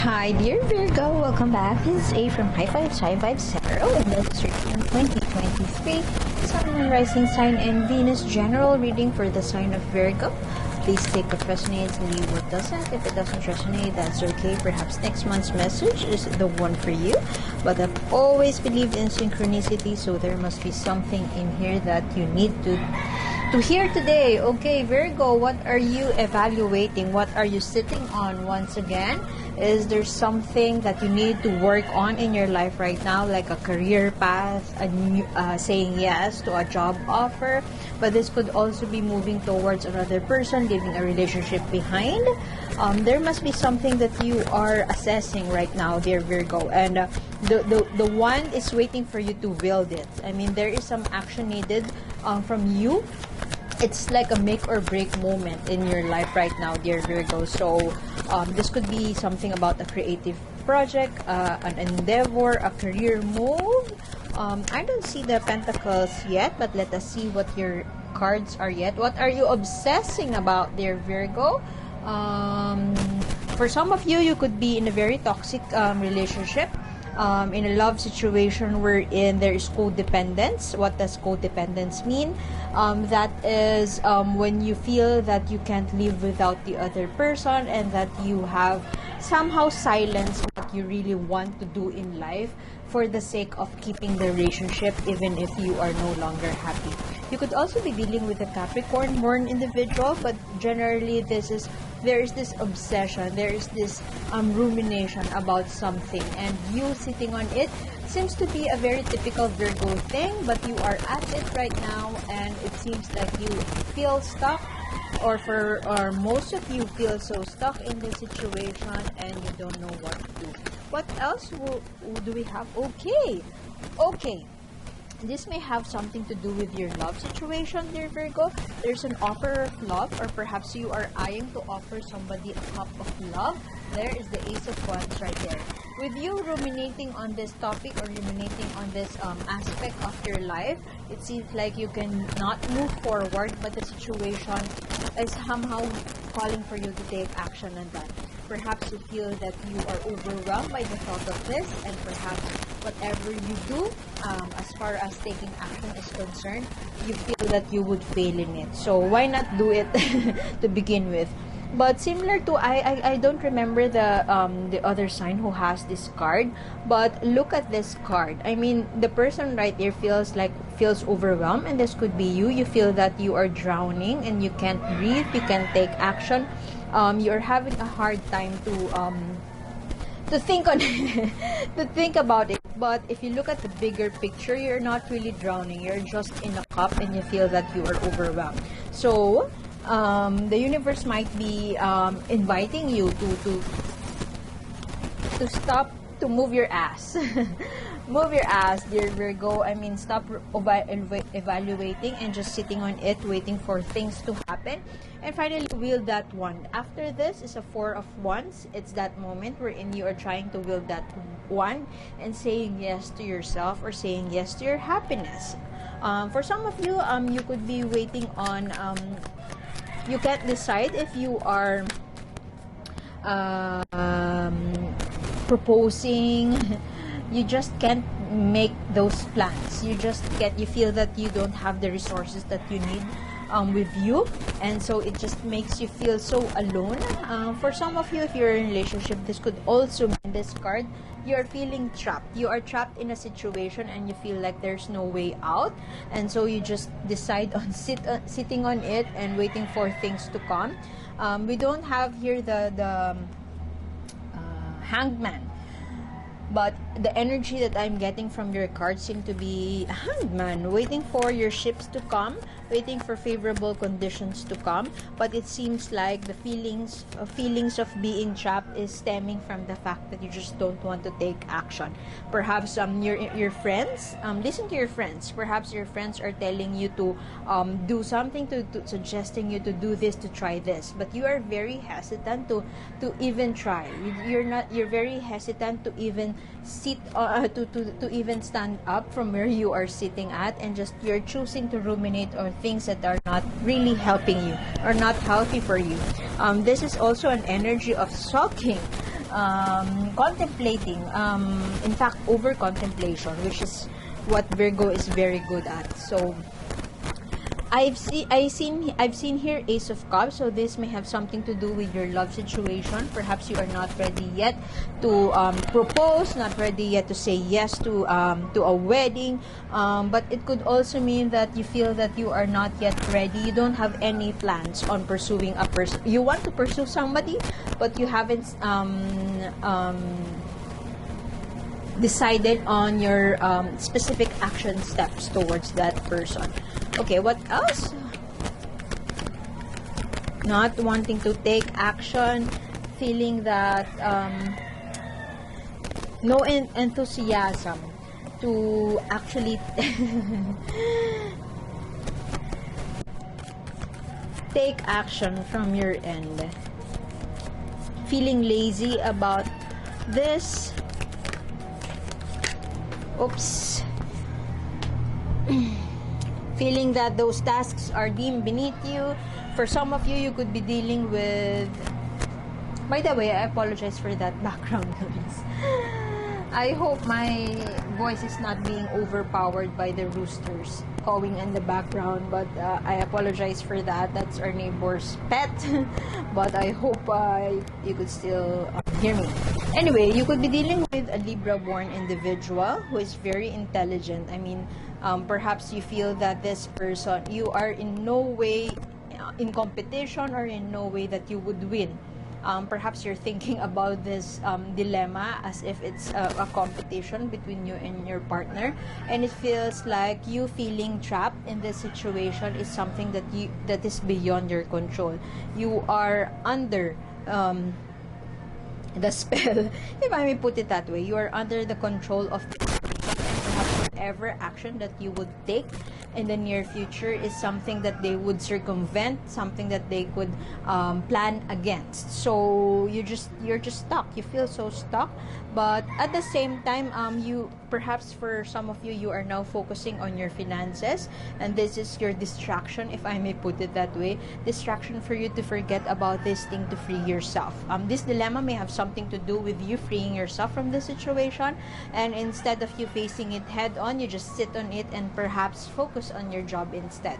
Hi dear Virgo, welcome back. This is A from High Five High Vibe Zero, and this is your year 2023 Sun, Moon, Rising Sign and Venus general reading for the sign of Virgo. Please take what resonates and leave what doesn't. If it doesn't resonate, that's okay. Perhaps next month's message is the one for you. But I've always believed in synchronicity, so there must be something in here that you need to hear today. Okay, Virgo, what are you evaluating? What are you sitting on once again? Is there something that you need to work on in your life right now, like a career path, saying yes to a job offer? But this could also be moving towards another person, leaving a relationship behind. There must be something that you are assessing right now, dear Virgo, and the one is waiting for you to wield it. I mean, there is some action needed from you. It's like a make or break moment in your life right now, dear Virgo. So this could be something about a creative project, an endeavor, a career move. I don't see the pentacles yet, but let us see what your cards are yet. What are you obsessing about, dear Virgo? For some of you, you could be in a very toxic relationship. In a love situation wherein there is codependence. What does codependence mean? That is when you feel that you can't live without the other person, and that you have somehow silenced what you really want to do in life for the sake of keeping the relationship, even if you are no longer happy. You could also be dealing with a Capricorn-born individual, but generally there is this obsession, there is this rumination about something, and you sitting on it seems to be a very typical Virgo thing, but you are at it right now, and it seems like you feel stuck, or most of you feel so stuck in this situation and you don't know what to do. What else do we have? Okay. This may have something to do with your love situation, dear Virgo. There's an offer of love, or perhaps you are eyeing to offer somebody a cup of love. There is the Ace of Wands right there. With you ruminating on this topic, or ruminating on this aspect of your life, it seems like you can not move forward, but the situation is somehow calling for you to take action on that. Perhaps you feel that you are overwhelmed by the thought of this, and perhaps whatever you do, as far as taking action is concerned, you feel that you would fail in it. So why not do it to begin with? But similar to, I don't remember the other sign who has this card, but look at this card. I mean, the person right here feels overwhelmed, and this could be you. You feel that you are drowning and you can't breathe, you can't take action. You're having a hard time to think on to think about it. But if you look at the bigger picture, you're not really drowning, you're just in a cup and you feel that you are overwhelmed. So the universe might be inviting you to stop, to move your ass. Move your ass, dear Virgo. I mean, stop evaluating and just sitting on it, waiting for things to happen. And finally, wield that wand. After this is a Four of Wands. It's that moment wherein you are trying to wield that wand and saying yes to yourself, or saying yes to your happiness. For some of you, you could be waiting on, you can't decide if you are proposing. You just can't make those plans. You feel that you don't have the resources that you need with you, and so it just makes you feel so alone. For some of you, if you're in a relationship, this could also mean this card. You are feeling trapped. You are trapped in a situation and you feel like there's no way out, and so you just decide on sitting on it and waiting for things to come. We don't have here the Hangman, but the energy that I'm getting from your card seem to be a hangman, waiting for your ships to come, waiting for favorable conditions to come. But it seems like the feelings of being trapped is stemming from the fact that you just don't want to take action. Perhaps your friends, listen to your friends. Perhaps your friends are telling you to do something, to suggesting you to do this, to try this, but you are very hesitant to even try. You're very hesitant to even sit to even stand up from where you are sitting at, and just you're choosing to ruminate on things that are not really helping you or not healthy for you. This is also an energy of sulking. contemplating, in fact, over contemplation, which is what Virgo is very good at. So I've seen here Ace of Cups, so this may have something to do with your love situation. Perhaps you are not ready yet to propose, not ready yet to say yes to a wedding, but it could also mean that you feel that you are not yet ready. You don't have any plans on pursuing a person. You want to pursue somebody, but you haven't decided on your specific action steps towards that person. Okay, what else? Not wanting to take action, feeling that no enthusiasm to actually take action from your end. Feeling lazy about this. Oops. Feeling that those tasks are deemed beneath you. For some of you, you could be dealing with... By the way, I apologize for that background noise. I hope my voice is not being overpowered by the roosters cawing in the background, but I apologize for that. That's our neighbor's pet. But I hope you could still hear me. Anyway, you could be dealing with a Libra-born individual who is very intelligent. I mean, perhaps you feel that this person, you are in no way in competition or in no way that you would win. Perhaps you're thinking about this dilemma as if it's a competition between you and your partner, and it feels like you feeling trapped in this situation is something that is beyond your control. You are under the spell, if I may put it that way. You are under the control of the situation, and perhaps whatever action that you would take in the near future is something that they would circumvent, something that they could plan against. So you're just stuck. You feel so stuck, but at the same time, you perhaps for some of you, you are now focusing on your finances, and this is your distraction, if I may put it that way. Distraction for you to forget about this thing, to free yourself. This dilemma may have something to do with you freeing yourself from the situation, and instead of you facing it head on, you just sit on it and perhaps focus on your job instead.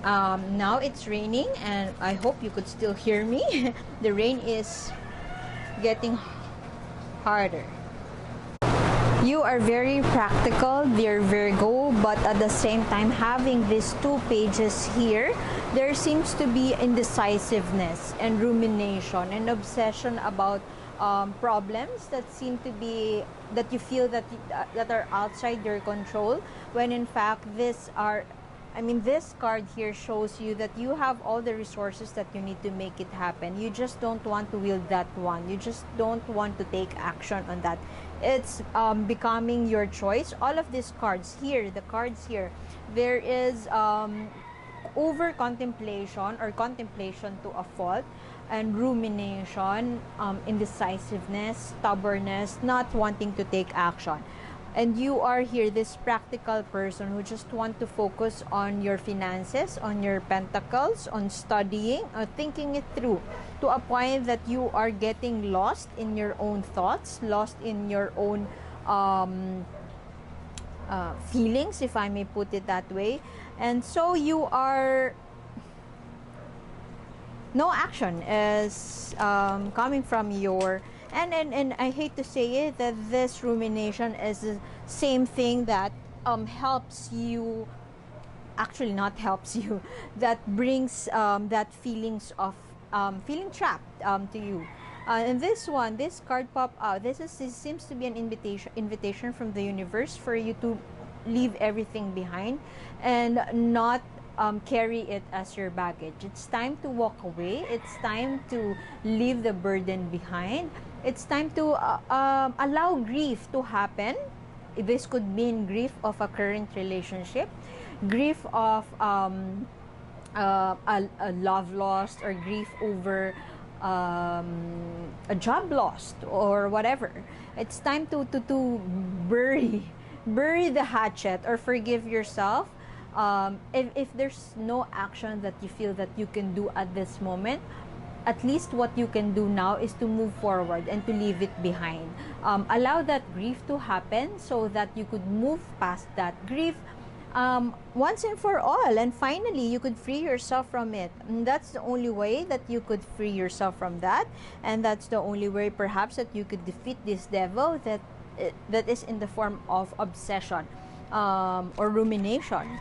Now it's raining, and I hope you could still hear me. The rain is getting harder. You are very practical, dear Virgo, but at the same time, having these two pages here, there seems to be indecisiveness and rumination and obsession about problems that seem to be, that you feel that are outside your control, when in fact this card here shows you that you have all the resources that you need to make it happen. You just don't want to wield that one. You just don't want to take action on that. It's becoming your choice. All of these cards here, the cards here, there is over contemplation or contemplation to a fault, and rumination, indecisiveness, stubbornness, not wanting to take action. And you are here, this practical person who just want to focus on your finances, on your pentacles, on studying, or thinking it through, to a point that you are getting lost in your own thoughts, lost in your own feelings, if I may put it that way. And so you are... no action is coming from your... And I hate to say it, that this rumination is the same thing that helps you, actually not helps you, that brings that feelings of feeling trapped to you. And this one, this card pop out, this seems to be an invitation from the universe for you to leave everything behind and not carry it as your baggage. It's time to walk away. It's time to leave the burden behind. It's time to allow grief to happen. This could mean grief of a current relationship, grief of a love lost, or grief over a job lost, or whatever. It's time to bury the hatchet, or forgive yourself. If there's no action that you feel that you can do at this moment, at least what you can do now is to move forward and to leave it behind. Allow that grief to happen so that you could move past that grief once and for all, and finally you could free yourself from it. And that's the only way that you could free yourself from that, and that's the only way perhaps that you could defeat this devil that is in the form of obsession or rumination.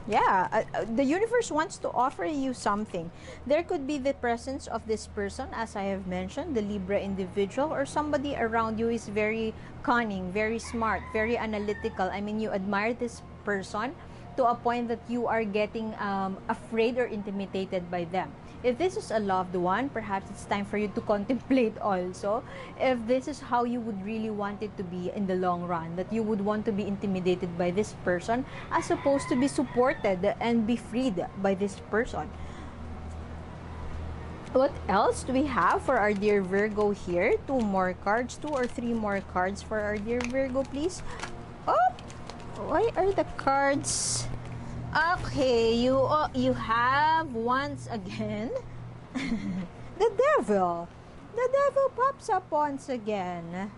The universe wants to offer you something. There could be the presence of this person, as I have mentioned, the Libra individual, or somebody around you is very cunning, very smart, very analytical. I mean, you admire this person to a point that you are getting afraid or intimidated by them. If this is a loved one, perhaps it's time for you to contemplate also if this is how you would really want it to be in the long run, that you would want to be intimidated by this person as opposed to be supported and be freed by this person. What else do we have for our dear Virgo here? 2 more cards, 2 or 3 more cards for our dear Virgo, please. Oh, why are the cards? Okay, you have once again the devil. The devil pops up once again.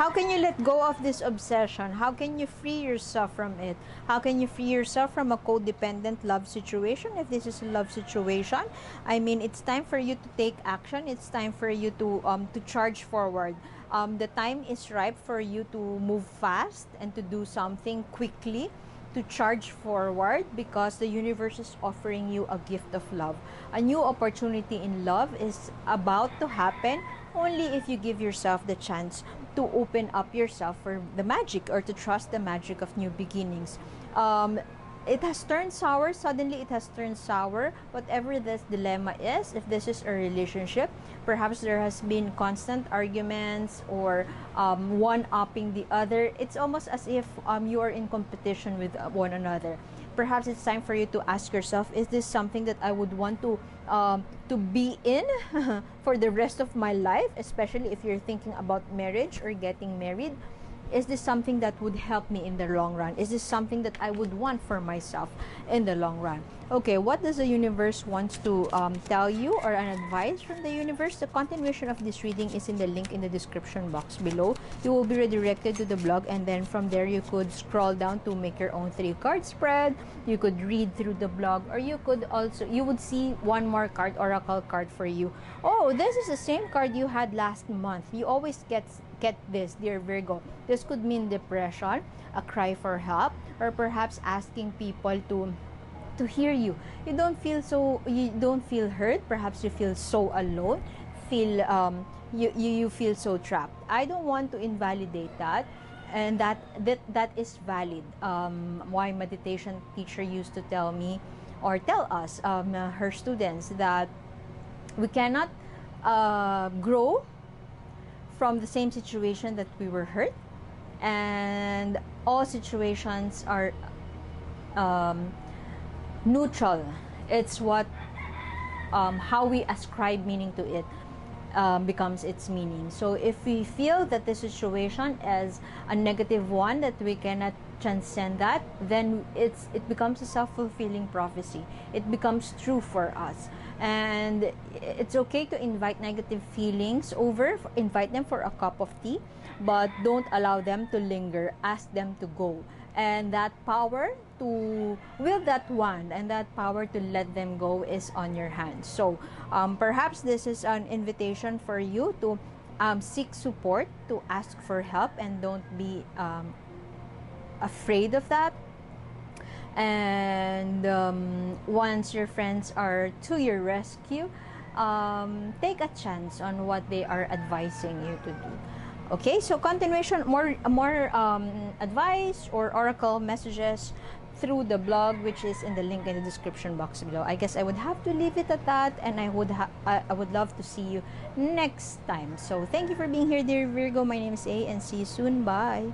How can you let go of this obsession? How can you free yourself from it? How can you free yourself from a codependent love situation? If this is a love situation, I mean, it's time for you to take action. It's time for you to charge forward. The time is ripe for you to move fast and to do something quickly, to charge forward, because the universe is offering you a gift of love. A new opportunity in love is about to happen only if you give yourself the chance to open up yourself for the magic, or to trust the magic of new beginnings. It has turned sour. Suddenly it has turned sour. Whatever this dilemma is, if this is a relationship, perhaps there has been constant arguments or one-upping the other. It's almost as if you are in competition with one another. Perhaps it's time for you to ask yourself, is this something that I would want to be in for the rest of my life, especially if you're thinking about marriage or getting married? Is this something that would help me in the long run? Is this something that I would want for myself in the long run? Okay, what does the universe wants to tell you, or an advice from the universe? The continuation of this reading is in the link in the description box below. You will be redirected to the blog, and then from there you could scroll down to make your own 3-card spread. You could read through the blog, or you would see one more card, oracle card for you. Oh, this is the same card you had last month. You always get this, dear Virgo. This could mean depression, a cry for help, or perhaps asking people to hear you. You don't feel heard. Perhaps you feel so alone. You feel so trapped. I don't want to invalidate that, and that is valid. My meditation teacher used to tell me, or tell us, her students, that we cannot grow from the same situation that we were hurt, and all situations are neutral. It's what how we ascribe meaning to it becomes its meaning. So if we feel that the situation is a negative one, that we cannot transcend that, then it becomes a self-fulfilling prophecy. It becomes true for us. And it's okay to invite negative feelings over, invite them for a cup of tea, but don't allow them to linger. Ask them to go. And that power to will that one, and that power to let them go, is on your hands. So perhaps this is an invitation for you to seek support, to ask for help, and don't be afraid of that. And once your friends are to your rescue, take a chance on what they are advising you to do. Okay, so continuation, more advice or oracle messages through the blog, which is in the link in the description box below. I guess I would have to leave it at that, and I would love to see you next time. So thank you for being here, dear Virgo. My name is A, and see you soon. Bye.